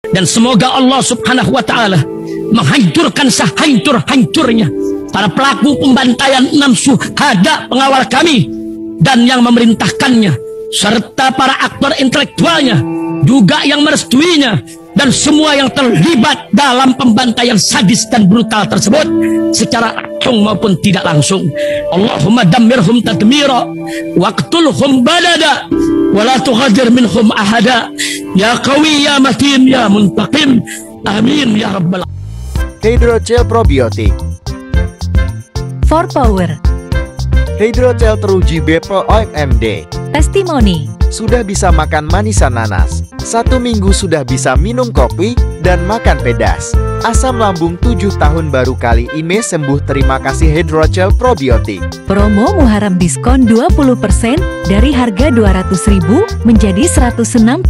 Dan semoga Allah subhanahu wa ta'ala menghancurkan sehancur-hancurnya para pelaku pembantaian 6 syuhada pengawal kami dan yang memerintahkannya, serta para aktor intelektualnya juga yang merestuinya, dan semua yang terlibat dalam pembantaian sadis dan brutal tersebut secara langsung maupun tidak langsung. Allahumma dammirhum tadmira waqtulhum balada wala tughadir minhum ahada ya qawi ya matin ya muntaqim amin ya rabbal alamin. Hydrogel probiotik For Power. Hydrogel teruji BPOM OMD. Testimoni. Sudah bisa makan manisan nanas, 1 minggu sudah bisa minum kopi dan makan pedas. Asam lambung 7 tahun baru kali ini sembuh. Terima kasih Hydrogel probiotik. Promo Muharram diskon 20% dari harga 200.000 menjadi 160.000.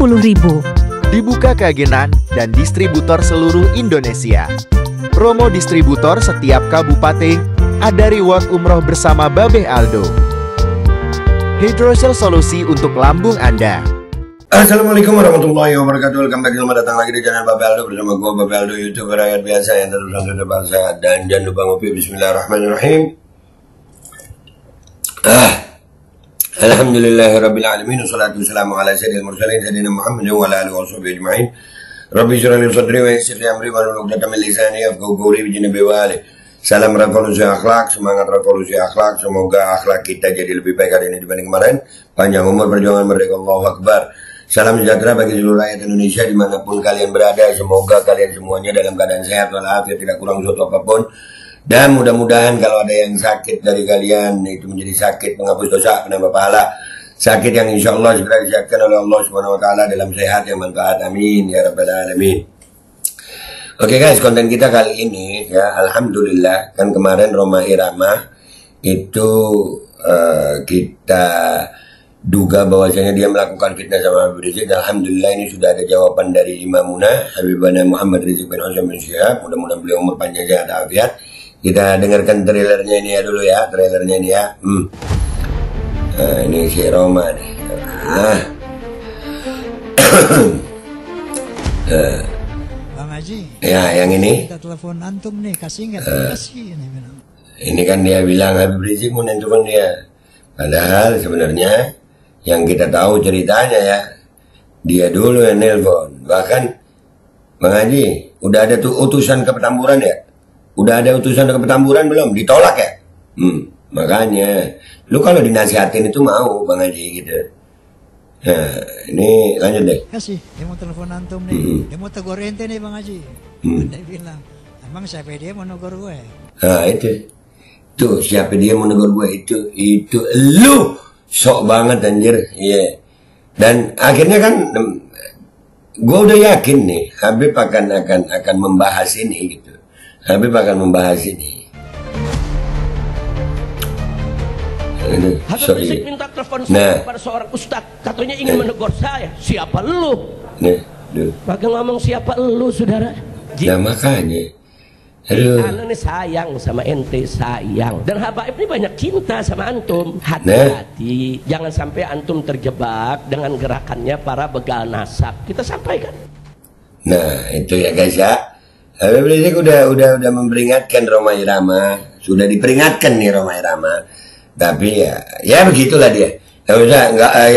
Dibuka ke agenan dan distributor seluruh Indonesia. Promo distributor setiap kabupaten. Ada reward umroh bersama Babeh Aldo. Hydrogel solusi untuk lambung Anda. Assalamualaikum warahmatullahi wabarakatuh. Welcome back, selamat datang lagi di channel Babeh Aldo bersama gue Babeh Aldo, YouTuber rakyat biasa yang terus terbang sehat. Dan jangan lupa ngopi. Bismillahirrahmanirrahim. Alhamdulillahirabbil alamin. Wassalatu wassalamu ala sayyidil mursalin sayyidina Muhammadin wa ala alihi washabihi ajmain. Rabbi shrah li sadri wa yassir li amri wahlul 'uqdatam min lisani yafqahu qawli bi jinabi wali. Salam revolusi akhlak, semangat revolusi akhlak. Semoga akhlak kita jadi lebih baik hari ini dibanding kemarin. Panjang umur, perjuangan merdeka, Allahu Akbar. Salam sejahtera bagi seluruh rakyat Indonesia dimanapun kalian berada. Semoga kalian semuanya dalam keadaan sehat walafiat, tidak kurang suatu apapun. Dan mudah-mudahan kalau ada yang sakit dari kalian, itu menjadi sakit penghapus dosa, penambah pahala. Sakit yang insya Allah segera disehatkan oleh Allah Subhanahu Wa Taala dalam sehat yang manfaat. Amin ya rabbal alamin. Oke guys, konten kita kali ini ya, alhamdulillah kan kemarin Rhoma Irama itu kita duga bahwasanya dia melakukan fitnah sama Habib Rizik. Alhamdulillah ini sudah ada jawaban dari Imam Muna Habibana Muhammad Rizik bin Hasyim bin Syihab. Mudah-mudan beliau umur panjang sehat afiat. Kita dengarkan trailernya ini ya dulu ya, trailernya ini ya. Ini si Rhoma nih. Bang Haji, ya yang ini kita telepon antum nih, kasih nggak? Kasih nih bilang. ini kan dia bilang Habib Rizik mau nentukan dia. Padahal sebenarnya yang kita tahu ceritanya ya, dia dulu yang nelpon. Bahkan Bang Haji, udah ada tuh utusan ke Petamburan ya? Udah ada utusan ke Petamburan belum? Ditolak ya? Makanya lu kalau dinasihatin itu mau Bang Haji gitu. Nah, ini lanjut deh. Kasih, dia mau telepon antum nih. Dia mau tegur ente nih Bang Haji. Dia bilang, emang siapa dia mau negur gue? Nah itu. Tuh siapa dia mau negur gue? Itu lu sok banget anjir. Iya. Dan akhirnya kan gue udah yakin nih Habib akan membahas ini gitu. Habib akan membahas ini. Habib Rizik minta telepon kepada seorang ustadz, katanya ingin menegur saya. Siapa lu? Pakai ngomong siapa lu, saudara? Nah makanya, aduh. Anak ini sayang sama ente, sayang. Dan Habib ini banyak cinta sama antum. Hati-hati, jangan sampai antum terjebak dengan gerakannya para begal nasab. Kita sampaikan. Nah itu ya guys ya. Habib Rizik udah memperingatkan Rhoma Irama, sudah diperingatkan nih Rhoma Irama. Tapi ya begitulah dia. Ya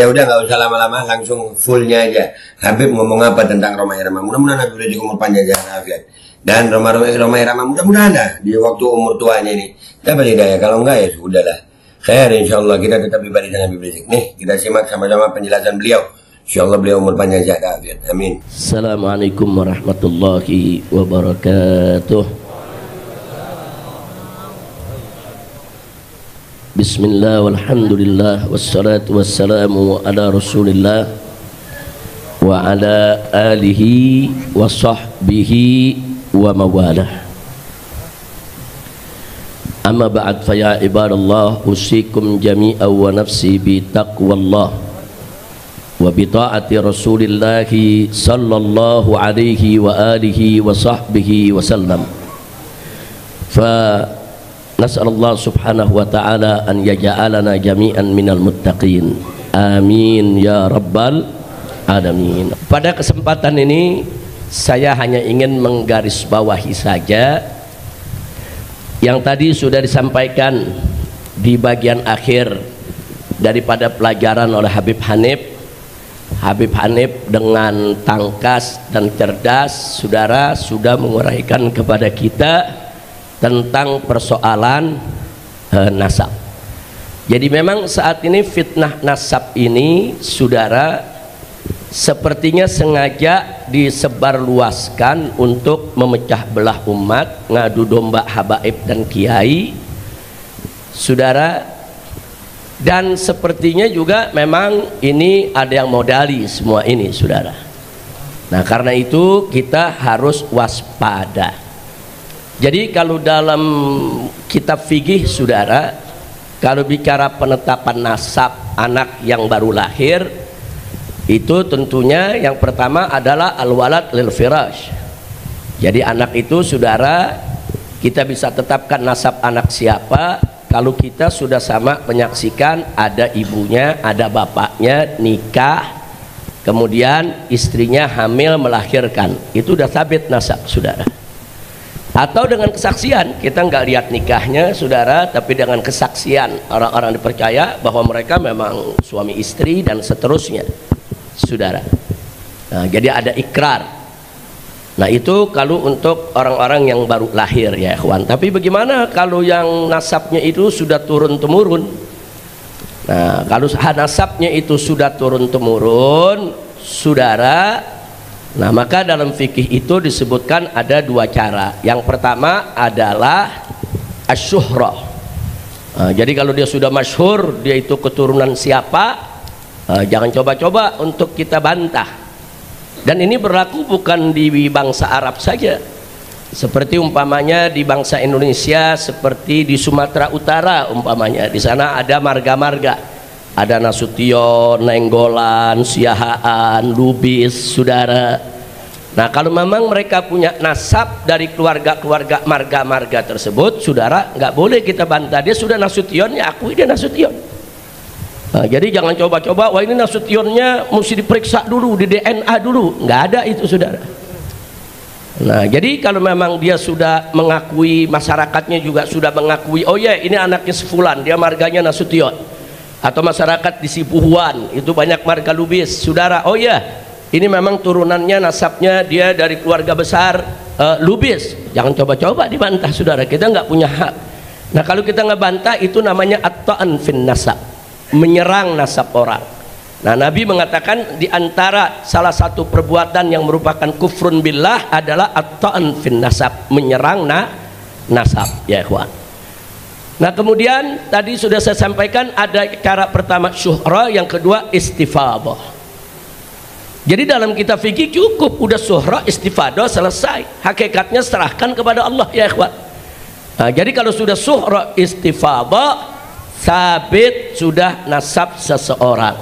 udah nggak usah lama-lama, langsung fullnya aja. Habib ngomong apa tentang Rhoma Irama? Mudah-mudahan Habib Rizik umur panjang sehat afiat. Dan Rhoma Irama mudah-mudahan dah di waktu umur tuanya ini dapat hidayah. Kalau enggak ya sudahlah. Khair insyaallah, kita tetap ibadah dengan Habib Rizik. Nih kita simak sama-sama penjelasan beliau. Insyaallah beliau umur panjang sehat afiat. Amin. Assalamualaikum warahmatullahi wabarakatuh. Bismillah walhamdulillah wassalatu wassalamu ala rasulillah wa ala alihi wa sahbihi wa mawalah. Amma ba'd, fa ya ibadallah, usikum jami'an wa nafsi bi taqwallah wa bi ta'ati rasulillah sallallahu alaihi wa alihi wa sahbihi wa sallam. Nas'alullah subhanahu wa ta'ala an yaja'alana jami'an minal muttaqin. Amin ya rabbal alamin. Pada kesempatan ini Saya hanya ingin menggarisbawahi saja yang tadi sudah disampaikan di bagian akhir daripada pelajaran oleh Habib Hanif. Habib Hanif dengan tangkas dan cerdas, saudara, sudah menguraikan kepada kita tentang persoalan nasab. Jadi memang saat ini fitnah nasab ini, saudara, sepertinya sengaja disebarluaskan untuk memecah belah umat, ngadu domba habaib dan kiai, saudara. Dan sepertinya juga memang ini ada yang modali semua ini, saudara. Nah, karena itu kita harus waspada. Jadi kalau dalam kitab fikih, saudara, kalau bicara penetapan nasab anak yang baru lahir, itu tentunya yang pertama adalah al-walad lil firash. Jadi anak itu, saudara, kita bisa tetapkan nasab anak siapa kalau kita sudah sama menyaksikan ada ibunya, ada bapaknya, nikah, kemudian istrinya hamil melahirkan, itu sudah sabit nasab, saudara. Atau dengan kesaksian, kita nggak lihat nikahnya, saudara, tapi dengan kesaksian orang-orang dipercaya bahwa mereka memang suami istri dan seterusnya, saudara. Nah, jadi ada ikrar. Nah, itu kalau untuk orang-orang yang baru lahir, ya ikhwan. Tapi bagaimana kalau yang nasabnya itu sudah turun temurun? Nah, kalau nasabnya itu sudah turun temurun, saudara, nah maka dalam fikih itu disebutkan ada dua cara. Yang pertama adalah asyuhrah. Nah, jadi kalau dia sudah masyhur, dia itu keturunan siapa, jangan coba-coba untuk kita bantah. Dan ini berlaku bukan di bangsa Arab saja, seperti umpamanya di bangsa Indonesia, seperti di Sumatera Utara umpamanya, di sana ada marga-marga, ada Nasution, Nenggolan, Siahaan, Lubis, saudara. Nah, kalau memang mereka punya nasab dari keluarga-keluarga marga-marga tersebut, saudara, nggak boleh kita bantah. Dia sudah Nasution, ya akui dia Nasution. Nah, jadi jangan coba-coba, wah ini Nasutionnya mesti diperiksa dulu, di DNA dulu. Nggak ada itu, saudara. Nah, jadi kalau memang dia sudah mengakui, masyarakatnya juga sudah mengakui, oh ya ini anaknya sefulan, dia marganya Nasution. Atau masyarakat di Sibuhuan, itu banyak marga Lubis, saudara, oh ya ini memang turunannya, nasabnya dia dari keluarga besar Lubis. Jangan coba-coba dibantah, saudara, kita nggak punya hak. Nah, kalau kita ngebantah itu namanya at-ta'an fin nasab, menyerang nasab orang. Nah, Nabi mengatakan di antara salah satu perbuatan yang merupakan kufrun billah adalah at-ta'an fin nasab, menyerang nasab, ya ikhwan. Nah, kemudian tadi sudah saya sampaikan ada cara pertama syuhra, yang kedua istifadah. Jadi dalam kitab fikih cukup udah syuhra, istifadah, selesai. Hakikatnya serahkan kepada Allah, ya ikhwan. Nah, jadi kalau sudah syuhra, istifadah, sabit sudah nasab seseorang.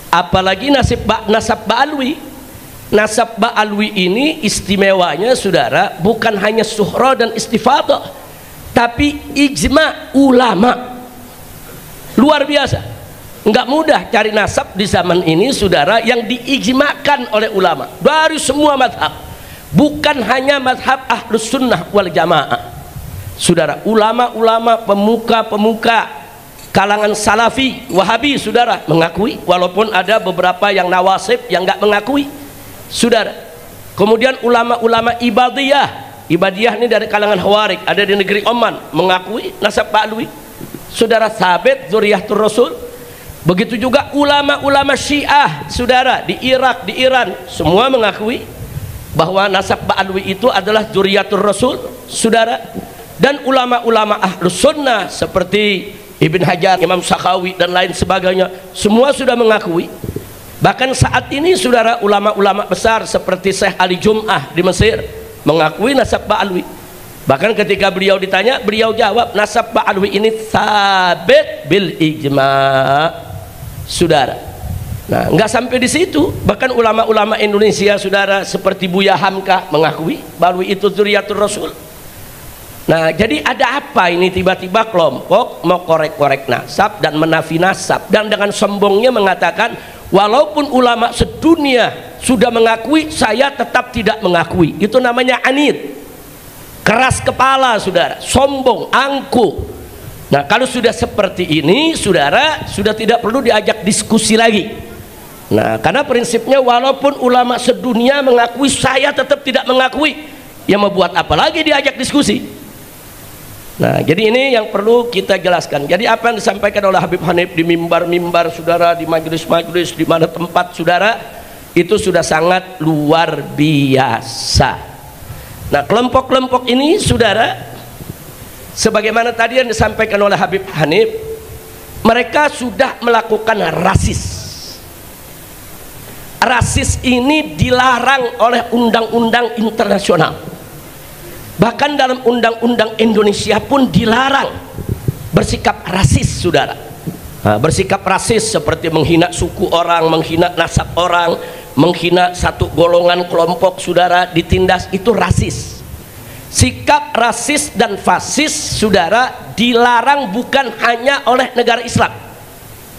Apalagi nasab ba'alwi. Nasab ba'alwi ini istimewanya, saudara, bukan hanya syuhra dan istifadah, tapi ijma ulama. Luar biasa. Enggak mudah cari nasab di zaman ini, saudara, yang diijmakan oleh ulama dari semua mazhab, bukan hanya mazhab Ahlus Sunnah wal Jamaah, saudara. Ulama-ulama, pemuka-pemuka kalangan Salafi, Wahabi, saudara, mengakui, walaupun ada beberapa yang nawasib yang enggak mengakui, saudara. Kemudian ulama-ulama Ibadiyah ini dari kalangan Khawarij, ada di negeri Oman, mengakui nasab ba'alwi, saudara, sabit dzurriyyatur Rasul. Begitu juga ulama-ulama Syiah, saudara, di Irak, di Iran, semua mengakui bahwa nasab ba'alwi itu adalah dzurriyyatur Rasul, saudara. Dan ulama-ulama Ahlus Sunnah seperti Ibn Hajar, Imam Sakhawi dan lain sebagainya, semua sudah mengakui. Bahkan saat ini, saudara, ulama-ulama besar seperti Syekh Ali Jum'ah di Mesir mengakui nasab ba'alwi. Bahkan ketika beliau ditanya, beliau jawab, nasab ba'alwi ini sabit bil ijma', saudara. Nah, nggak sampai di situ, bahkan ulama-ulama Indonesia, saudara, seperti Buya Hamka mengakui ba'alwi itu dzurriyyatur Rasul. Nah, jadi ada apa ini tiba-tiba kelompok mau korek-korek nasab dan menafi nasab, dan dengan sombongnya mengatakan walaupun ulama sedunia sudah mengakui, saya tetap tidak mengakui. Itu namanya anid, keras kepala saudara, sombong, angkuh. Nah kalau sudah seperti ini saudara, sudah tidak perlu diajak diskusi lagi. Nah karena prinsipnya walaupun ulama sedunia mengakui, saya tetap tidak mengakui, ya mau buat apa lagi diajak diskusi. Nah jadi ini yang perlu kita jelaskan. Jadi apa yang disampaikan oleh Habib Hanif di mimbar-mimbar saudara, di majelis-majelis, di mana tempat saudara, itu sudah sangat luar biasa. Nah kelompok-kelompok ini saudara, sebagaimana tadi yang disampaikan oleh Habib Hanif, mereka sudah melakukan rasis. Rasis ini dilarang oleh undang-undang internasional. Bahkan dalam undang-undang Indonesia pun dilarang bersikap rasis saudara. Nah, bersikap rasis seperti menghina suku orang, menghina nasab orang, menghina satu golongan kelompok saudara, ditindas, itu rasis. Sikap rasis dan fasis saudara dilarang bukan hanya oleh negara Islam,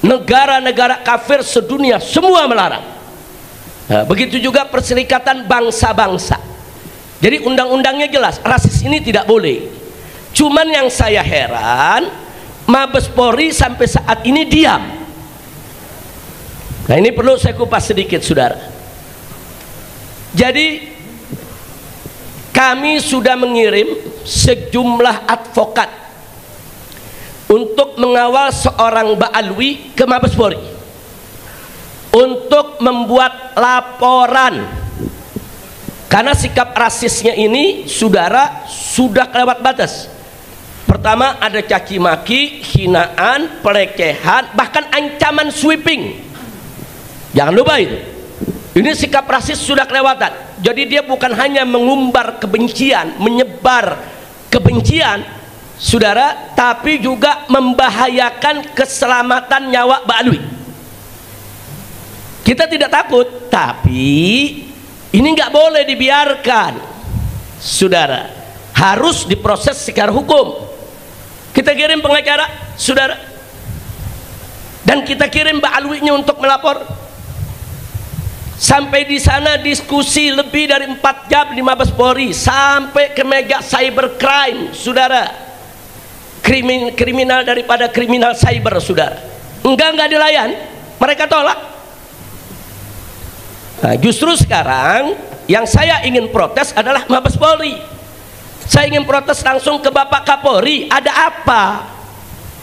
negara-negara kafir sedunia semua melarang. Nah, begitu juga Perserikatan Bangsa-Bangsa. Jadi undang-undangnya jelas, rasis ini tidak boleh. Cuman yang saya heran, Mabes Polri sampai saat ini diam. Nah ini perlu saya kupas sedikit saudara. Jadi kami sudah mengirim sejumlah advokat untuk mengawal seorang Ba'alwi ke Mabes Polri untuk membuat laporan karena sikap rasisnya ini saudara sudah kelewat batas. Pertama ada caci maki, hinaan, pelecehan, bahkan ancaman sweeping. Jangan lupa itu. Ini sikap rasis sudah kelewatan. Jadi dia bukan hanya mengumbar kebencian, menyebar kebencian saudara, tapi juga membahayakan keselamatan nyawa Ba'alwi. Kita tidak takut, tapi ini nggak boleh dibiarkan saudara, harus diproses secara hukum. Kita kirim pengacara saudara, dan kita kirim Ba'alwinya untuk melapor. Sampai di sana diskusi lebih dari 4 jam di Mabes Polri, sampai ke meja cybercrime saudara, kriminal daripada kriminal cyber saudara. Enggak dilayan, mereka tolak. Nah, justru sekarang yang saya ingin protes adalah Mabes Polri. Saya ingin protes langsung ke Bapak Kapolri. Ada apa?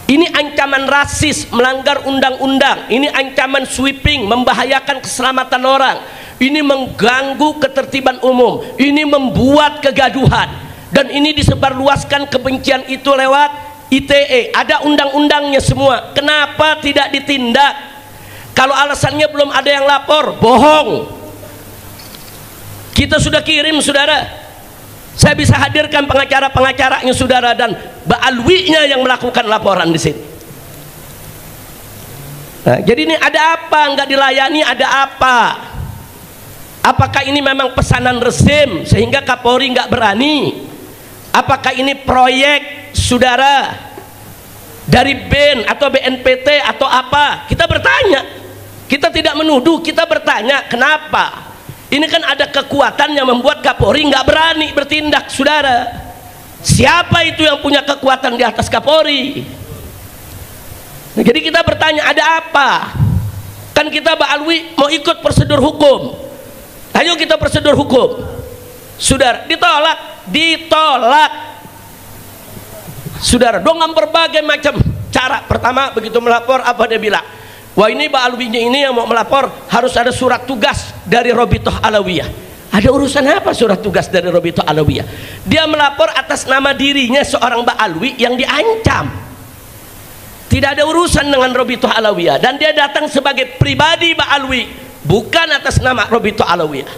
Ini ancaman rasis, melanggar undang-undang. Ini ancaman sweeping, membahayakan keselamatan orang. Ini mengganggu ketertiban umum. Ini membuat kegaduhan. Dan ini disebarluaskan kebencian itu lewat ITE. Ada undang-undangnya semua. Kenapa tidak ditindak? Kalau alasannya belum ada yang lapor, bohong. Kita sudah kirim saudara. Saya bisa hadirkan pengacara-pengacaranya saudara dan Ba'alwinya yang melakukan laporan di sini. Nah, jadi ini ada apa? Nggak dilayani, ada apa? Apakah ini memang pesanan rezim sehingga Kapolri nggak berani? Apakah ini proyek saudara dari BEN atau BNPT atau apa? Kita bertanya. Kita tidak menuduh, kita bertanya kenapa? Ini kan ada kekuatan yang membuat Kapolri nggak berani bertindak saudara. Siapa itu yang punya kekuatan di atas Kapolri? Nah, jadi kita bertanya ada apa? Kan kita Ba'alwi mau ikut prosedur hukum. Ayo kita prosedur hukum. Saudara, ditolak. Saudara, dengan berbagai macam cara. Pertama begitu melapor apa dia bilang? Wah ini Ba'alwinya ini yang mau melapor harus ada surat tugas dari Robitoh Alawiyah. Ada urusan apa surat tugas dari Robitoh Alawiyah? Dia melapor atas nama dirinya seorang Ba'alwi yang diancam. Tidak ada urusan dengan Robitoh Alawiyah. Dan dia datang sebagai pribadi Ba'alwi, bukan atas nama Robitoh Alawiyah.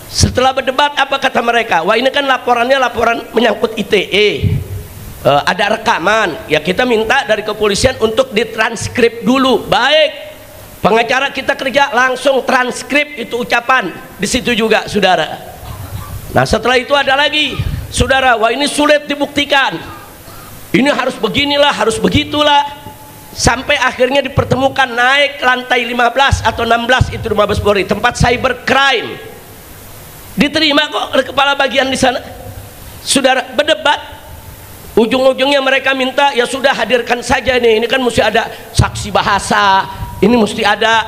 Setelah berdebat apa kata mereka? Wah ini kan laporannya laporan menyangkut ITE. Ada rekaman, ya kita minta dari kepolisian untuk ditranskrip dulu. Baik, pengacara kita kerja langsung transkrip itu ucapan di situ juga saudara. Nah setelah itu ada lagi saudara, wah ini sulit dibuktikan, ini harus beginilah, harus begitulah. sampai akhirnya dipertemukan naik lantai 15 atau 16 itu di Mabes Polri, tempat cybercrime. Diterima kok oleh kepala bagian di sana. Saudara, berdebat, ujung-ujungnya mereka minta, ya sudah hadirkan saja ini kan mesti ada saksi bahasa, ini mesti ada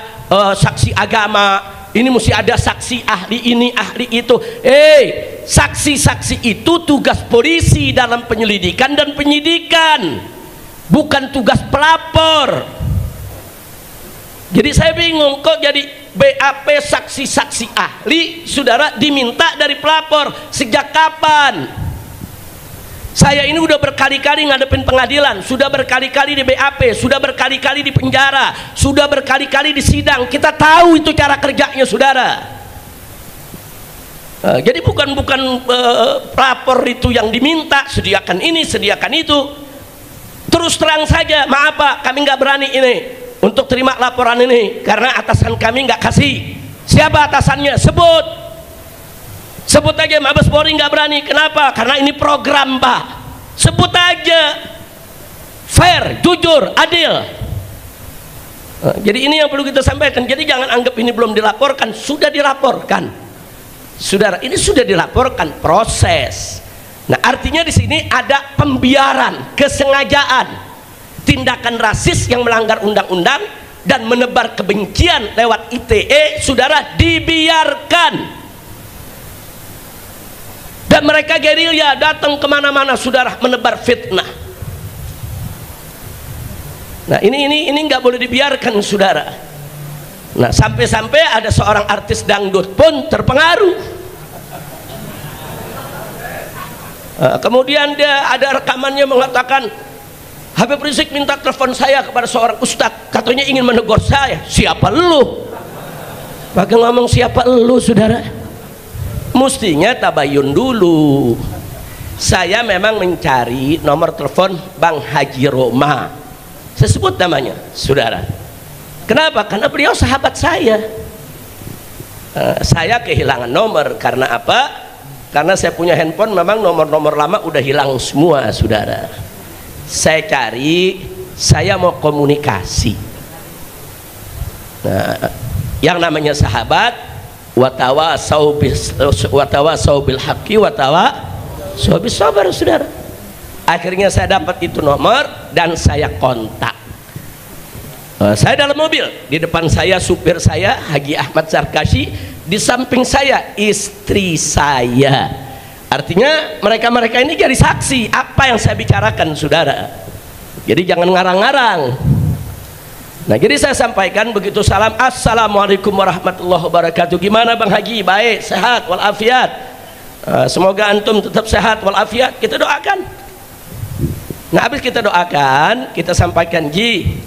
saksi agama, ini mesti ada saksi ahli ini ahli itu. Saksi-saksi itu tugas polisi dalam penyelidikan dan penyidikan, bukan tugas pelapor. Jadi saya bingung kok jadi BAP saksi-saksi ahli, saudara, diminta dari pelapor. Sejak kapan? Saya ini udah berkali-kali ngadepin pengadilan, sudah berkali-kali di BAP, sudah berkali-kali di penjara, sudah berkali-kali di sidang. Kita tahu itu cara kerjanya, saudara. Jadi bukan pelapor itu yang diminta, sediakan ini, sediakan itu. Terus terang saja, maaf Pak, kami nggak berani ini untuk terima laporan ini karena atasan kami nggak kasih. Siapa atasannya? Sebut aja. Mabes Polri nggak berani. Kenapa? Karena ini program, Pak. Sebut aja. Fair, jujur, adil. Jadi ini yang perlu kita sampaikan. Jadi jangan anggap ini belum dilaporkan. Sudah dilaporkan, saudara. Ini sudah dilaporkan, proses. Nah, artinya di sini ada pembiaran, kesengajaan, tindakan rasis yang melanggar undang-undang dan menebar kebencian lewat ITE, saudara, dibiarkan. Dan mereka gerilya datang kemana-mana, saudara, menebar fitnah. Nah, ini nggak boleh dibiarkan, saudara. Nah, sampai-sampai ada seorang artis dangdut pun terpengaruh. Kemudian dia ada rekamannya mengatakan, Habib Rizik minta telepon saya kepada seorang ustadz, katanya ingin menegur saya. Siapa lu? Pakai ngomong siapa lu, saudara? Mestinya tabayun dulu. Saya memang mencari nomor telepon Bang Haji Roma, saya sebut namanya, saudara. Kenapa? Karena beliau sahabat saya. Saya kehilangan nomor karena apa? Karena saya punya handphone, memang nomor-nomor lama udah hilang semua, saudara. Saya cari, saya mau komunikasi. Nah, yang namanya sahabat, watawasau bil haqqi watawasau bis sabar, saudara. Akhirnya saya dapat itu nomor dan saya kontak. Saya dalam mobil, di depan saya supir saya Haji Ahmad Sarkasi, di samping saya istri saya. Artinya mereka-mereka ini jadi saksi apa yang saya bicarakan, saudara. Jadi jangan ngarang-ngarang. Nah, jadi saya sampaikan begitu salam, assalamualaikum warahmatullahi wabarakatuh. Gimana Bang Haji? Baik, sehat walafiat. Semoga antum tetap sehat walafiat. Kita doakan. Nah, habis kita doakan, kita sampaikan, Ji,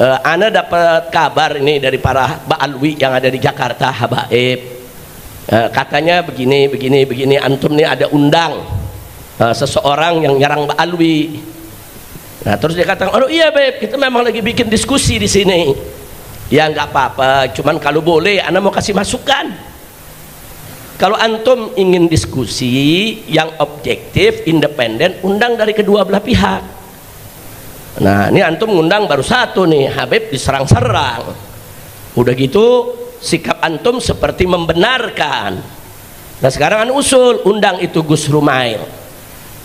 ana dapat kabar ini dari para ba'alwi yang ada di Jakarta, habaib. Katanya begini, antum nih ada undang seseorang yang nyerang ba'alwi. Nah, terus dia katakan, oh iya Beb, kita memang lagi bikin diskusi di sini. Ya nggak apa-apa, cuman kalau boleh, ana mau kasih masukan. Kalau antum ingin diskusi yang objektif, independen, undang dari kedua belah pihak. Nah, ini antum ngundang baru satu nih, Habib diserang-serang. Udah gitu, sikap antum seperti membenarkan. Nah, sekarang anu usul, undang itu Gus Rumail.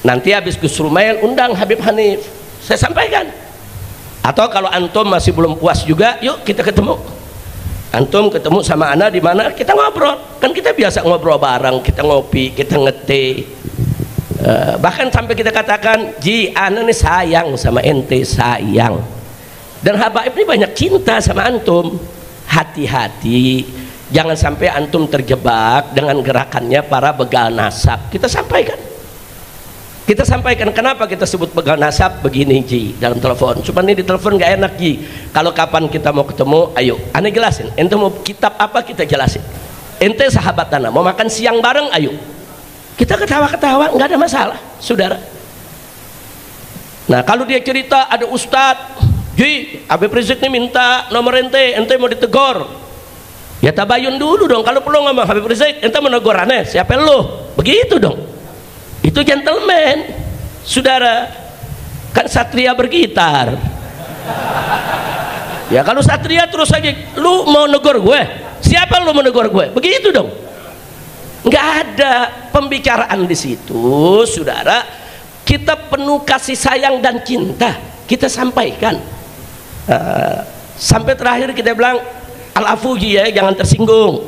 Nanti habis Gus Rumail, undang Habib Hanif. Saya sampaikan. Atau kalau antum masih belum puas juga, yuk kita ketemu. Antum ketemu sama ana di mana, kita ngobrol. Kan kita biasa ngobrol bareng, kita ngopi, kita ngeteh. Bahkan sampai kita katakan, Ji, ana nih sayang sama ente, sayang. Dan habaib ini banyak cinta sama antum. Hati-hati, jangan sampai antum terjebak dengan gerakannya para begal nasab. Kita sampaikan. Kita sampaikan kenapa kita sebut begal nasab begini, Ji, dalam telepon. Cuma ini di telepon nggak enak, Ji. Kalau kapan kita mau ketemu, ayo, ana jelasin. Ente mau kitab apa, kita jelasin. Ente sahabat ana, mau makan siang bareng, ayo. Kita ketawa-ketawa, nggak ada masalah, saudara. Nah, kalau dia cerita ada ustadz, Ji, Habib Rizik ini minta nomor ente mau ditegur. Ya tabayun dulu dong. Kalau perlu ngomong Habib Rizik, ente menegur aneh, siapa lu? Begitu dong. Itu gentleman, saudara. Kan satria bergitar. Ya kalau Satria terus aja, lu mau negor gue? Siapa lu mau negor gue? Begitu dong. Nggak ada pembicaraan di situ, saudara. Kita penuh kasih sayang dan cinta, kita sampaikan. Sampai terakhir kita bilang, al-afuji ya, jangan tersinggung.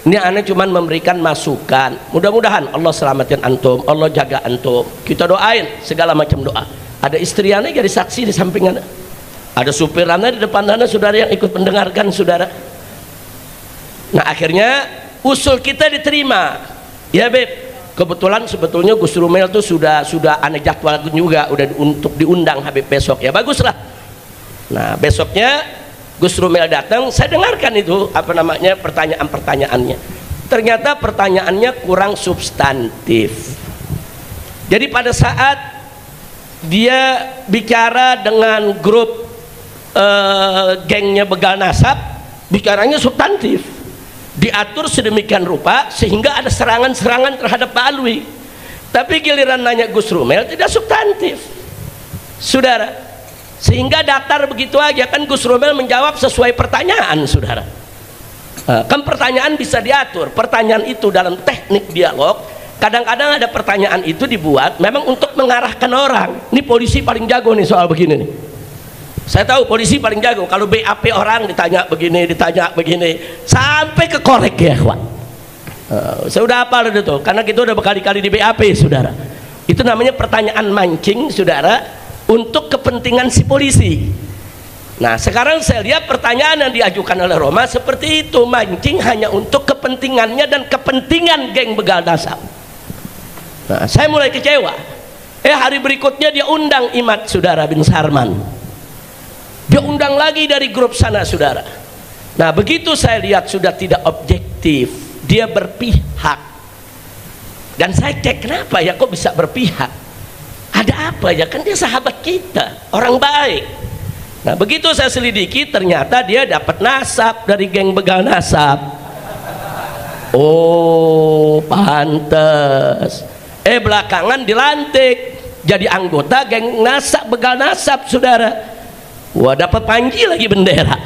Ini aneh cuman memberikan masukan. Mudah-mudahan Allah selamatin antum, Allah jaga antum. Kita doain segala macam doa. Ada istri aneh jadi saksi di samping aneh. Ada supir anda di depan anda, saudara, yang ikut mendengarkan, saudara. Nah akhirnya usul kita diterima. Ya Beb, kebetulan sebetulnya Gus Rumel tuh sudah aneh jadwal juga, udah untuk diundang Habib besok. Ya baguslah. Nah besoknya Gus Rumel datang, saya dengarkan itu pertanyaan-pertanyaannya. Ternyata pertanyaannya kurang substantif. Jadi pada saat dia bicara dengan grup gengnya begal nasab, bicaranya substantif, diatur sedemikian rupa sehingga ada serangan-serangan terhadap Pak Alwi. Tapi giliran nanya Gus Rumel tidak substantif, saudara, sehingga datar begitu aja. Kan Gus Rumel menjawab sesuai pertanyaan, saudara. Kan pertanyaan bisa diatur. Pertanyaan itu dalam teknik dialog, kadang-kadang ada pertanyaan itu dibuat memang untuk mengarahkan orang. Ini polisi paling jago nih soal begini nih. Saya tahu polisi paling jago kalau BAP orang ditanya begini sampai ke korek ya, kawan. Saya udah hafal itu tuh, karena kita udah berkali-kali di BAP, saudara. Itu namanya pertanyaan mancing, saudara, untuk kepentingan si polisi. Nah sekarang saya lihat pertanyaan yang diajukan oleh Roma seperti itu, mancing hanya untuk kepentingannya dan kepentingan geng begal nasab. Nah saya mulai kecewa. Hari berikutnya dia undang Imad, saudara, bin Sarman. Dia undang lagi dari grup sana, saudara. Nah begitu saya lihat sudah tidak objektif, dia berpihak. Dan saya cek, kenapa ya kok bisa berpihak? Ada apa ya, kan dia sahabat kita, orang baik. Nah begitu saya selidiki, ternyata dia dapat nasab dari geng begal nasab. Oh pantes. Belakangan dilantik jadi anggota geng nasab begal nasab, saudara. Wah dapat panji lagi bendera.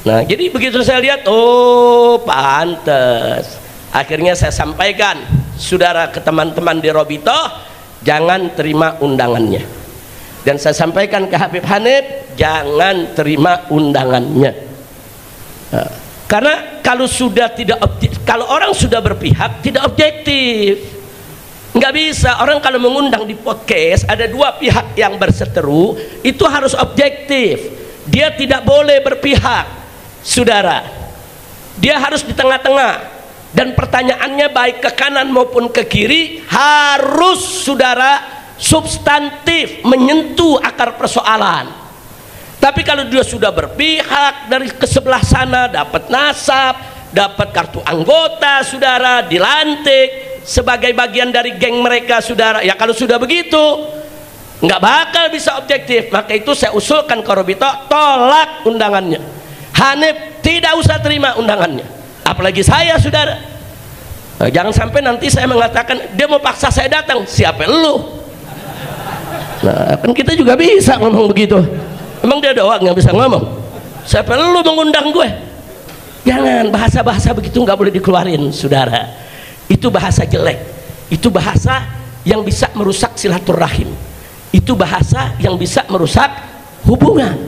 Nah jadi begitu saya lihat, oh pantes. Akhirnya saya sampaikan, saudara, ke teman-teman di Robitoh, jangan terima undangannya. Dan saya sampaikan ke Habib Hanif, jangan terima undangannya. Nah, karena kalau sudah tidak objektif, kalau orang sudah berpihak tidak objektif. Nggak bisa, orang kalau mengundang di podcast ada dua pihak yang berseteru, itu harus objektif. Dia tidak boleh berpihak, saudara. Dia harus di tengah-tengah. Dan pertanyaannya baik ke kanan maupun ke kiri harus, saudara, substantif, menyentuh akar persoalan. Tapi kalau dia sudah berpihak dari ke sebelah sana, dapat nasab, dapat kartu anggota, saudara, dilantik sebagai bagian dari geng mereka, saudara, ya kalau sudah begitu nggak bakal bisa objektif. Maka itu saya usulkan ke Robito, tolak undangannya. Hanif tidak usah terima undangannya, apalagi saya, saudara. Jangan sampai nanti saya mengatakan dia mau paksa saya datang. Siapa lu? Nah kan kita juga bisa ngomong begitu. Emang dia doang yang bisa ngomong? Siapa lu mengundang gue? Jangan, bahasa-bahasa begitu nggak boleh dikeluarin, saudara. Itu bahasa jelek, itu bahasa yang bisa merusak silaturahim, itu bahasa yang bisa merusak hubungan.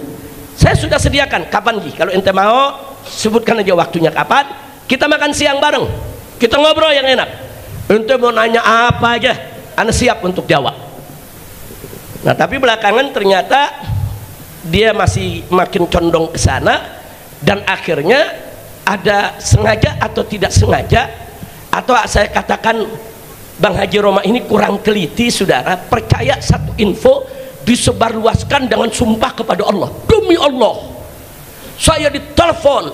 Saya sudah sediakan, kapan Ji? Kalau ente mau, sebutkan aja waktunya kapan, kita makan siang bareng, kita ngobrol yang enak. Ente mau nanya apa aja, Anda siap untuk jawab. Nah tapi belakangan ternyata dia masih makin condong ke sana, dan akhirnya ada sengaja atau tidak sengaja, atau saya katakan Bang Haji Roma ini kurang teliti, saudara, percaya satu info disebarluaskan dengan sumpah kepada Allah. Demi Allah, saya ditelepon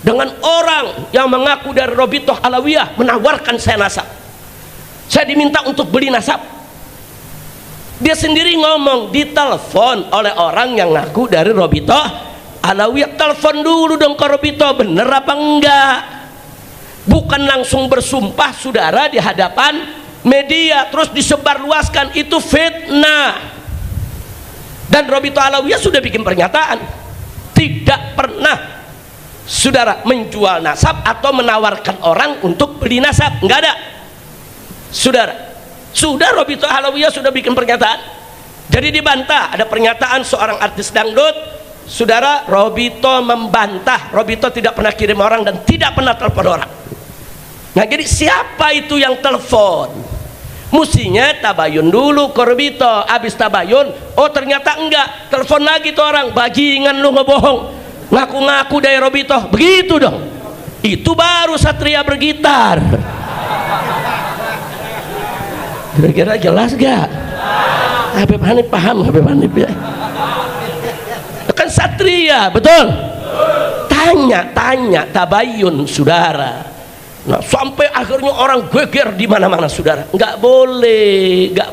dengan orang yang mengaku dari Robitoh Alawiyah menawarkan saya nasab. Saya diminta untuk beli nasab. Dia sendiri ngomong ditelepon oleh orang yang ngaku dari Robitoh Alawiyah. Telepon dulu dong ke Robitoh, bener apa enggak? Bukan langsung bersumpah, saudara, di hadapan media terus disebarluaskan, itu fitnah. Dan Robito Alawiyah sudah bikin pernyataan, tidak pernah saudara menjual nasab atau menawarkan orang untuk beli nasab, nggak ada saudara. Sudah Robito Alawiyah sudah bikin pernyataan. Jadi dibantah, ada pernyataan seorang artis dangdut, saudara, Robito membantah, Robito tidak pernah kirim orang dan tidak pernah telepon orang. Nah, jadi siapa itu yang telepon? Mestinya tabayun dulu ke Robito, habis tabayun, oh ternyata enggak, telepon lagi tuh orang, bajingan lu ngebohong, ngaku-ngaku dari Robito, begitu dong. Itu baru satria bergitar. Kira-kira jelas gak? Habib Hanif paham, Habib Hanif ya? Kan satria, betul? Tanya tabayun saudara. Nah, sampai akhirnya orang geger di mana-mana saudara. Nggak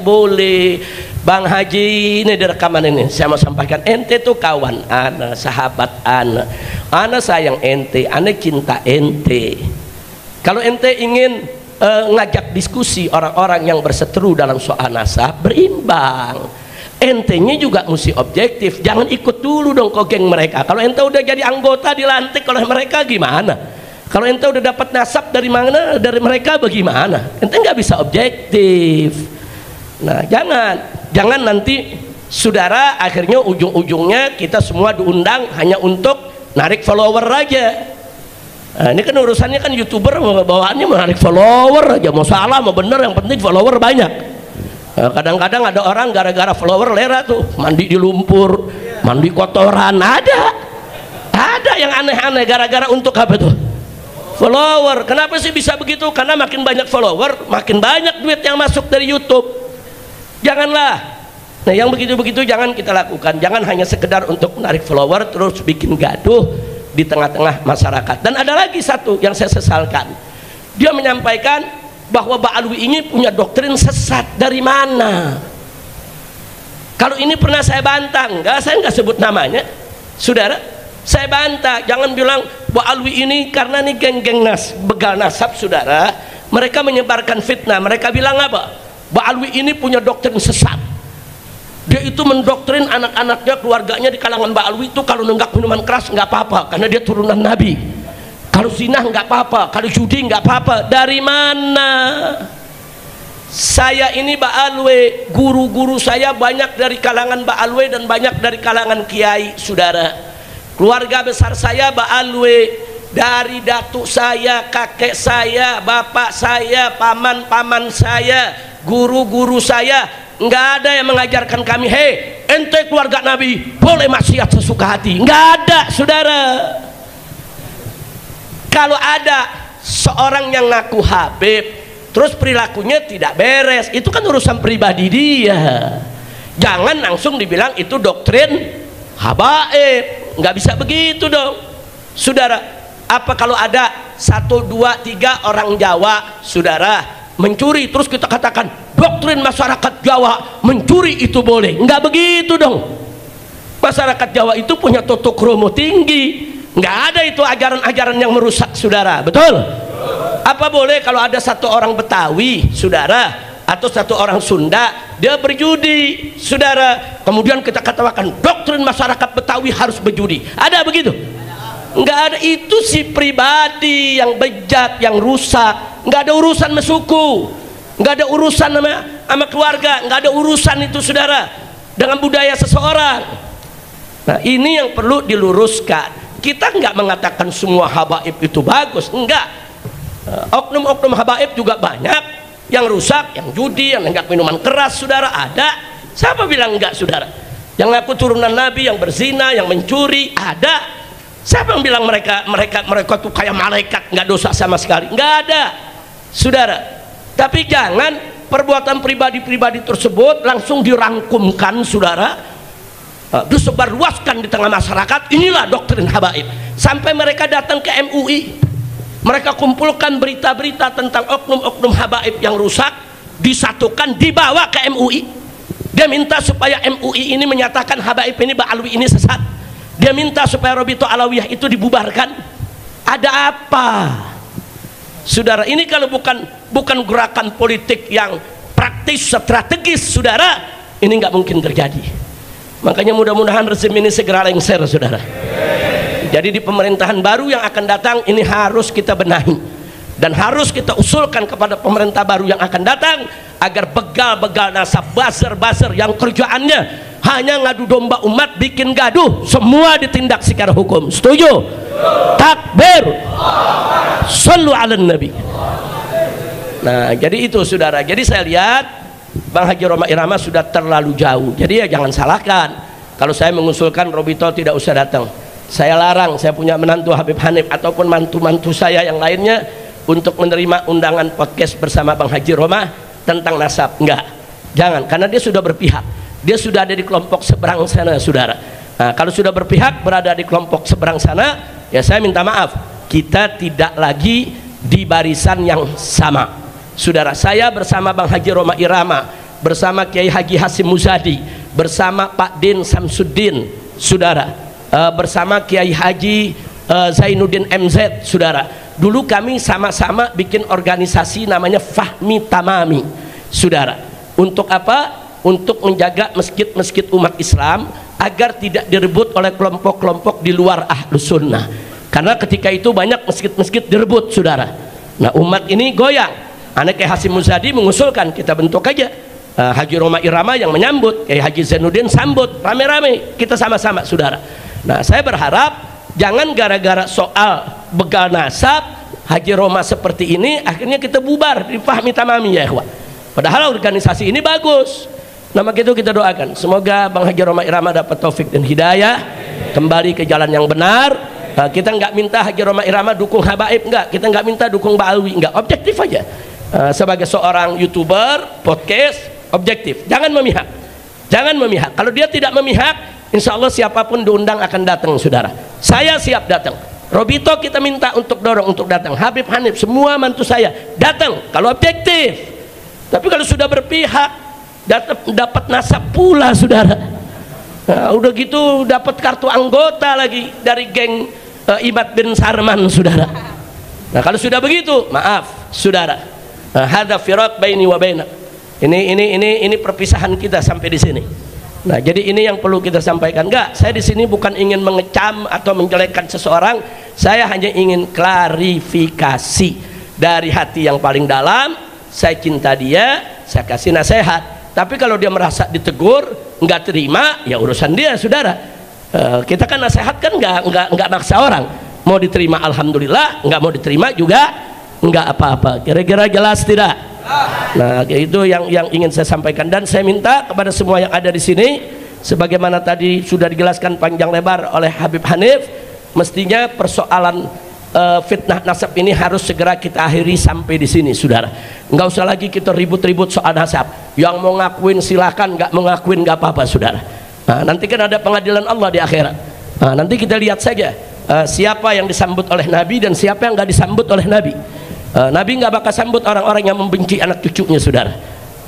boleh. Bang Haji, ini di rekaman ini saya mau sampaikan, ente tuh kawan ana, sahabat ana sayang ente, ana cinta ente. Kalau ente ingin ngajak diskusi orang-orang yang berseteru dalam soal nasab, berimbang. Entenya juga mesti objektif, jangan ikut dulu dong ke geng mereka. Kalau ente udah jadi anggota dilantik oleh mereka gimana? Kalau ente udah dapat nasab dari mana, dari mereka bagaimana? Ente nggak bisa objektif. Nah, jangan nanti saudara akhirnya ujung-ujungnya kita semua diundang hanya untuk narik follower aja. Nah, ini kan urusannya kan YouTuber bawaannya menarik follower aja, mau salah mau bener yang penting follower banyak. Nah, kadang-kadang ada orang gara-gara follower lera tuh mandi di lumpur, mandi kotoran, ada yang aneh-aneh gara-gara untuk apa tuh? Follower. Kenapa sih bisa begitu? Karena makin banyak follower, makin banyak duit yang masuk dari YouTube. Janganlah. Nah, yang begitu-begitu jangan kita lakukan. Jangan hanya sekedar untuk menarik follower terus bikin gaduh di tengah-tengah masyarakat. Dan ada lagi satu yang saya sesalkan. Dia menyampaikan bahwa Ba'alwi ini punya doktrin sesat. Dari mana? Kalau ini pernah saya bantah, saya enggak sebut namanya. Saudara, saya bantah, jangan bilang Ba'alwi ini karena nih geng-geng begal nasab saudara, mereka menyebarkan fitnah. Mereka bilang apa? Ba'alwi ini punya doktrin sesat. Dia itu mendoktrin anak-anaknya, keluarganya di kalangan Ba'alwi itu kalau nenggak minuman keras nggak apa-apa karena dia turunan Nabi. Kalau zina nggak apa-apa, kalau judi nggak apa-apa. Dari mana? Saya ini Ba'alwi, guru-guru saya banyak dari kalangan Ba'alwi dan banyak dari kalangan kiai saudara. Keluarga besar saya Ba'alwi, dari datuk saya, kakek saya, bapak saya, paman-paman saya, guru-guru saya, nggak ada yang mengajarkan kami, hei ente keluarga Nabi boleh maksiat sesuka hati. Nggak ada saudara. Kalau ada seorang yang ngaku Habib terus perilakunya tidak beres, itu kan urusan pribadi dia. Jangan langsung dibilang itu doktrin habaib. Nggak bisa begitu dong saudara. Apa kalau ada 1, 2, 3 orang Jawa saudara mencuri terus kita katakan doktrin masyarakat Jawa mencuri itu boleh? Nggak begitu dong. Masyarakat Jawa itu punya toto kromo tinggi, nggak ada itu ajaran-ajaran yang merusak saudara, betul? Apa boleh kalau ada satu orang Betawi saudara atau satu orang Sunda dia berjudi saudara, kemudian kita katakan doktrin masyarakat Betawi harus berjudi? Ada begitu? Nggak ada. Itu si pribadi yang bejat, yang rusak. Nggak ada urusan sama suku, nggak ada urusan sama keluarga, nggak ada urusan itu saudara dengan budaya seseorang. Nah, ini yang perlu diluruskan. Kita nggak mengatakan semua habaib itu bagus, enggak. Oknum-oknum habaib juga banyak yang rusak, yang judi, yang nenggak minuman keras saudara, ada. Siapa bilang enggak saudara? Yang ngaku turunan Nabi, yang berzina, yang mencuri, ada. Siapa yang bilang mereka tuh kayak malaikat nggak dosa sama sekali? Nggak ada saudara. Tapi jangan perbuatan pribadi-pribadi tersebut langsung dirangkumkan saudara, disebarluaskan di tengah masyarakat. Inilah doktrin habaib. Sampai mereka datang ke MUI, mereka kumpulkan berita-berita tentang oknum-oknum habaib yang rusak, disatukan, dibawa ke MUI. Dia minta supaya MUI ini menyatakan habaib ini Ba'alwi ini sesat. Dia minta supaya Robito Alawiyah itu dibubarkan. Ada apa saudara? Ini kalau bukan gerakan politik yang praktis strategis saudara, ini nggak mungkin terjadi. Makanya mudah-mudahan rezim ini segera lengser, saudara. Jadi di pemerintahan baru yang akan datang ini harus kita benahi dan harus kita usulkan kepada pemerintah baru yang akan datang agar begal-begal nasab, buzzer-buzzer yang kerjaannya hanya ngadu domba umat, bikin gaduh, semua ditindak secara hukum. Setuju? Takbir. Shallu ala nabi. Nah, jadi itu saudara. Jadi saya lihat Bang Haji Roma Irama sudah terlalu jauh. Jadi ya jangan salahkan kalau saya mengusulkan Robito tidak usah datang. Saya larang, saya punya menantu Habib Hanif ataupun mantu-mantu saya yang lainnya untuk menerima undangan podcast bersama Bang Haji Roma tentang nasab. Enggak, jangan, karena dia sudah berpihak. Dia sudah ada di kelompok seberang sana, saudara. Nah, kalau sudah berpihak berada di kelompok seberang sana, ya saya minta maaf, kita tidak lagi di barisan yang sama. Saudara, saya bersama Bang Haji Roma Irama, bersama Kiai Haji Hasim Muzadi, bersama Pak Din Samsuddin, saudara, bersama Kiai Haji Zainuddin MZ, saudara. Dulu kami sama-sama bikin organisasi namanya Fahmi Tamami, saudara. Untuk apa? Untuk menjaga masjid-masjid umat Islam agar tidak direbut oleh kelompok-kelompok di luar Ahlus Sunnah. Karena ketika itu banyak masjid-masjid direbut, saudara. Nah, umat ini goyang. Anak Kiai Hasim Muzadi mengusulkan kita bentuk aja Haji Roma Irama yang menyambut, Kiai Haji Zainuddin sambut, rame-rame kita sama-sama, saudara. Nah, saya berharap jangan gara-gara soal begal nasab Haji Roma seperti ini akhirnya kita bubar di Fahmi Tamami, ya ikhwan. Padahal organisasi ini bagus. Nah, maka itu kita doakan semoga Bang Haji Roma Irama dapat taufik dan hidayah, kembali ke jalan yang benar. Kita nggak minta Haji Roma Irama dukung habaib, enggak. Kita nggak minta dukung Ba'alwi, enggak. Objektif aja. Sebagai seorang YouTuber, podcast, objektif. Jangan memihak. Jangan memihak. Kalau dia tidak memihak, insya Allah siapapun diundang akan datang, saudara. Saya siap datang. Robito kita minta untuk dorong untuk datang. Habib Hanif, semua mantu saya datang. Kalau objektif. Tapi kalau sudah berpihak, dapat nasab pula, saudara. Nah, udah gitu dapat kartu anggota lagi dari geng Imad bin Sarman, saudara. Nah, kalau sudah begitu, maaf, saudara. Hadza firaq baini wa bainak. Ini perpisahan kita sampai di sini. Nah, jadi ini yang perlu kita sampaikan. Enggak, saya di sini bukan ingin mengecam atau menjelekkan seseorang. Saya hanya ingin klarifikasi dari hati yang paling dalam. Saya cinta dia, saya kasih nasihat. Tapi kalau dia merasa ditegur, enggak terima, ya urusan dia, saudara. Kita kan nasihat kan enggak maksa orang. Mau diterima alhamdulillah, enggak mau diterima juga enggak apa-apa. Kira-kira jelas tidak? Nah, itu yang ingin saya sampaikan, dan saya minta kepada semua yang ada di sini, sebagaimana tadi sudah dijelaskan panjang lebar oleh Habib Hanif, mestinya persoalan fitnah nasab ini harus segera kita akhiri sampai di sini, saudara. Enggak usah lagi kita ribut-ribut soal nasab. Yang mau ngakuin silakan, enggak mau ngakuin enggak apa-apa, saudara. Nah, nanti kan ada pengadilan Allah di akhirat. Nah, nanti kita lihat saja siapa yang disambut oleh Nabi dan siapa yang enggak disambut oleh Nabi. Nabi nggak bakal sambut orang-orang yang membenci anak cucunya, saudara.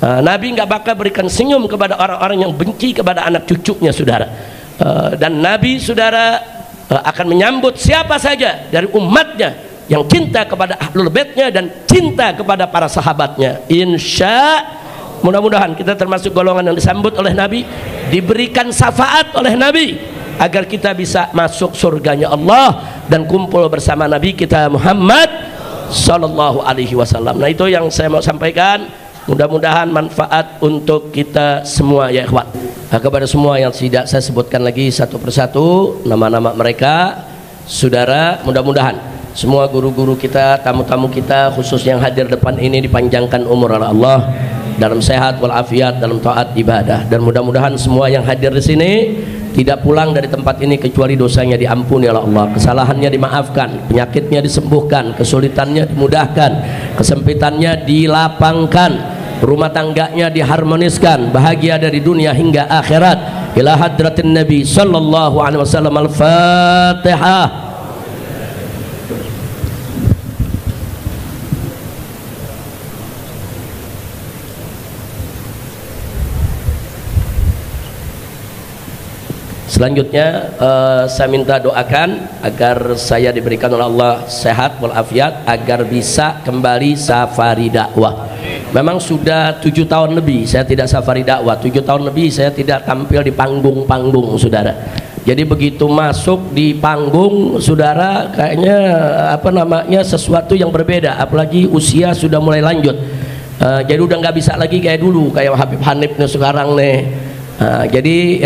Nabi nggak bakal berikan senyum kepada orang-orang yang benci kepada anak cucunya, saudara. Dan Nabi, saudara, akan menyambut siapa saja dari umatnya yang cinta kepada ahlul baitnya dan cinta kepada para sahabatnya. Insya mudah-mudahan kita termasuk golongan yang disambut oleh Nabi, diberikan syafaat oleh Nabi agar kita bisa masuk surganya Allah dan kumpul bersama Nabi kita Muhammad Sallallahu Alaihi Wasallam. Nah, itu yang saya mau sampaikan. Mudah-mudahan manfaat untuk kita semua, ya ikhwan. Nah, kepada semua yang tidak saya sebutkan lagi satu persatu nama-nama mereka, saudara, mudah-mudahan semua guru-guru kita, tamu-tamu kita, khusus yang hadir depan ini, dipanjangkan umur oleh Allah dalam sehat walafiat, dalam taat ibadah, dan mudah-mudahan semua yang hadir di sini tidak pulang dari tempat ini kecuali dosanya diampuni oleh Allah, kesalahannya dimaafkan, penyakitnya disembuhkan, kesulitannya dimudahkan, kesempitannya dilapangkan, rumah tangganya diharmoniskan, bahagia dari dunia hingga akhirat. Ila hadratin Nabi sallallahu alaihi wasallam. Al-Fatihah. Selanjutnya saya minta doakan agar saya diberikan oleh Allah sehat walafiat agar bisa kembali safari dakwah. Memang sudah 7 tahun lebih saya tidak safari dakwah, 7 tahun lebih saya tidak tampil di panggung-panggung, saudara. Jadi begitu masuk di panggung, saudara, kayaknya apa namanya, sesuatu yang berbeda. Apalagi usia sudah mulai lanjut. Jadi udah nggak bisa lagi kayak dulu, kayak Habib Hanif nih sekarang nih. Jadi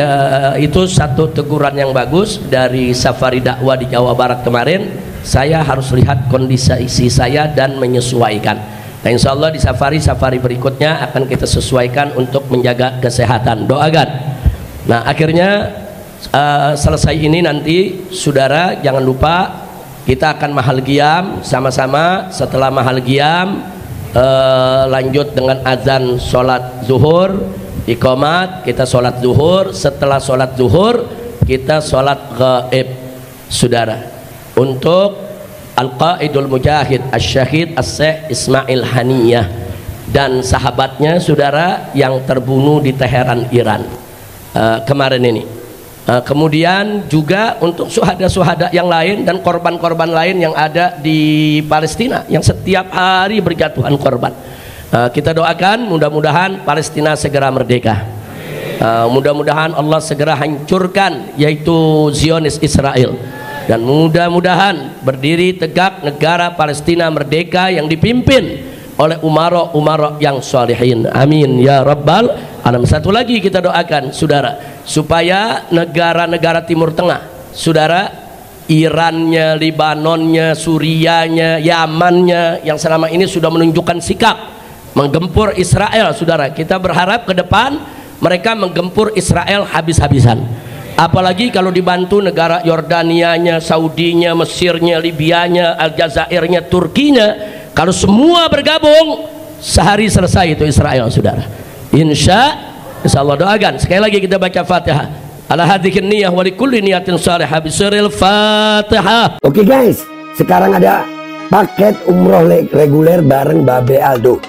itu satu teguran yang bagus dari safari dakwah di Jawa Barat kemarin. Saya harus lihat kondisi saya dan menyesuaikan. Nah, insya Allah di safari berikutnya akan kita sesuaikan untuk menjaga kesehatan. Doakan. Nah, akhirnya selesai ini nanti, saudara, jangan lupa kita akan mahal qiyam sama-sama. Setelah mahal qiyam lanjut dengan azan sholat zuhur, iqamat, kita sholat zuhur. Setelah sholat zuhur kita sholat gaib, saudara, untuk Al-Qaidul Mujahid Asy-Syahid As-Syekh Ismail Haniyah dan sahabatnya, saudara, yang terbunuh di Teheran, Iran kemarin ini. Kemudian juga untuk syuhada-syuhada yang lain dan korban-korban lain yang ada di Palestina yang setiap hari berjatuhan korban. Kita doakan mudah-mudahan Palestina segera merdeka. Mudah-mudahan Allah segera hancurkan yaitu Zionis Israel. Dan mudah-mudahan berdiri tegak negara Palestina merdeka yang dipimpin oleh umara yang salihin. Amin ya rabbal alamin. Satu lagi kita doakan, saudara, supaya negara-negara Timur Tengah, saudara, Irannya, Libanonnya, Surianya, Yamannya, yang selama ini sudah menunjukkan sikap menggempur Israel, saudara, kita berharap ke depan mereka menggempur Israel habis-habisan. Apalagi kalau dibantu negara Yordanianya, Saudinya, Mesirnya, Libyanya, Aljazairnya, Turkinya. Kalau semua bergabung, sehari selesai itu Israel, saudara. Insya Allah, doakan. Sekali lagi kita baca Fatihah. Ala hadhikin niyah wa likulli niyatin salihah bisiril Fatihah. Oke guys, sekarang ada paket umroh reguler bareng Babe Aldo.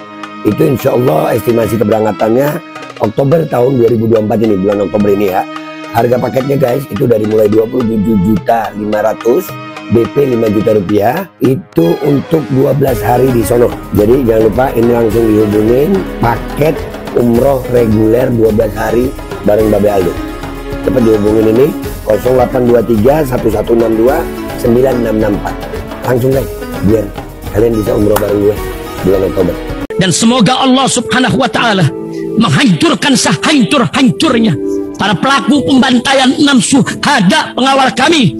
Itu insya Allah estimasi keberangkatannya Oktober tahun 2024 ini, bulan Oktober ini ya. Harga paketnya guys itu dari mulai 27.500.000, BP 5 juta rupiah, itu untuk 12 hari di sono. Jadi jangan lupa ini langsung dihubungin paket umroh reguler 12 hari bareng Babe Aldo. Cepat dihubungin ini 0823 1162 9664. Langsung guys, biar kalian bisa umroh bareng gue bulan Oktober. Dan semoga Allah Subhanahu wa ta'ala menghancurkan sehancur-hancurnya para pelaku pembantaian 6 syuhada pengawal kami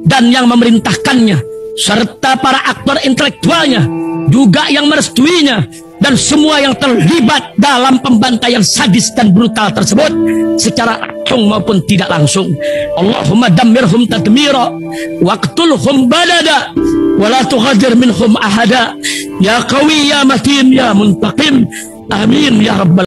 dan yang memerintahkannya, serta para aktor intelektualnya juga yang merestuinya, dan semua yang terlibat dalam pembantaian sadis dan brutal tersebut secara langsung maupun tidak langsung. Allahumma dammirhum tadmira waqtulhum balada wala tughadir minhum ahada ya qawi ya matin ya muntaqim. Amin ya rabbal